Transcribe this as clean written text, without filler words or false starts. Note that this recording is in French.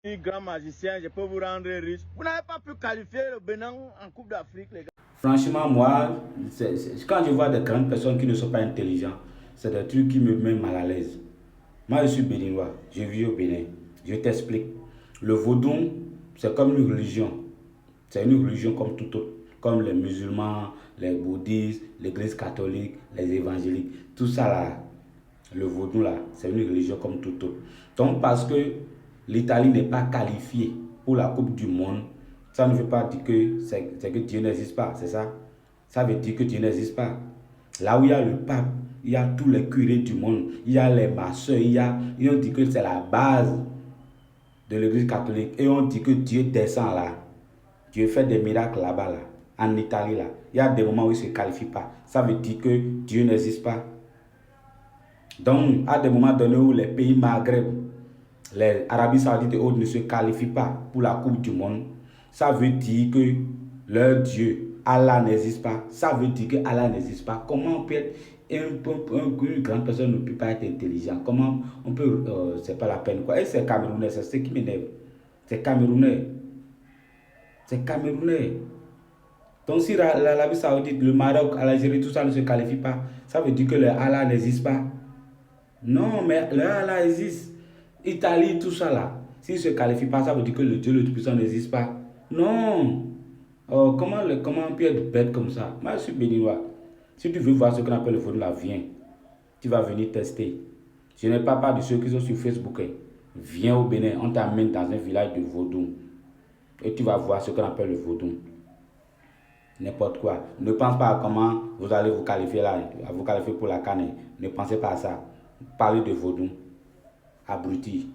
Grand magicien, je peux vous rendre riche. Vous n'avez pas pu qualifier le Bénin en Coupe d'Afrique, les gars. Franchement, moi, quand je vois des grandes personnes qui ne sont pas intelligentes, c'est des trucs qui me mettent mal à l'aise. Moi, je suis béninois, je vis au Bénin. Je t'explique. Le vaudou, c'est comme une religion. C'est une religion comme tout autre. Comme les musulmans, les bouddhistes, l'église catholique, les évangéliques. Tout ça là, le vaudou là, c'est une religion comme tout autre. Donc, parce que l'Italie n'est pas qualifiée pour la Coupe du Monde, ça ne veut pas dire que c'est que Dieu n'existe pas, c'est ça? Ça veut dire que Dieu n'existe pas. Là où il y a le pape, il y a tous les curés du monde, il y a les masseurs, ils ont dit que c'est la base de l'église catholique. Et on dit que Dieu descend là. Dieu fait des miracles là-bas, là, en Italie là. Il y a des moments où il ne se qualifie pas. Ça veut dire que Dieu n'existe pas. Donc, à des moments donnés où les pays Maghreb, les Arabie Saoudite et autres ne se qualifient pas pour la Coupe du Monde, ça veut dire que leur Dieu, Allah n'existe pas. Ça veut dire que Allah n'existe pas. Comment on peut être une grande personne ne peut pas être intelligent? Comment on peut, c'est pas la peine quoi. Et c'est Camerounais, c'est ce qui m'énerve. C'est Camerounais. C'est Camerounais. Donc si l'Arabie Saoudite, le Maroc, l'Algérie, tout ça ne se qualifie pas, ça veut dire que le Allah n'existe pas. Non, mais le Allah existe. Italie, tout ça là. S'il ne se qualifie pas, ça veut dire que le Dieu le Tout-Puissant n'existe pas. Non. Comment on peut être bête comme ça? Moi, je suis béninois. Si tu veux voir ce qu'on appelle le vaudou là, viens. Tu vas venir tester. Je n'ai pas peur de ceux qui sont sur Facebook. Viens au Bénin, on t'amène dans un village de vaudou. Et tu vas voir ce qu'on appelle le vaudou. N'importe quoi. Ne pense pas à comment vous allez vous qualifier là, à vous qualifier pour la canne. Ne pensez pas à ça. Parlez de vaudou. Abruti.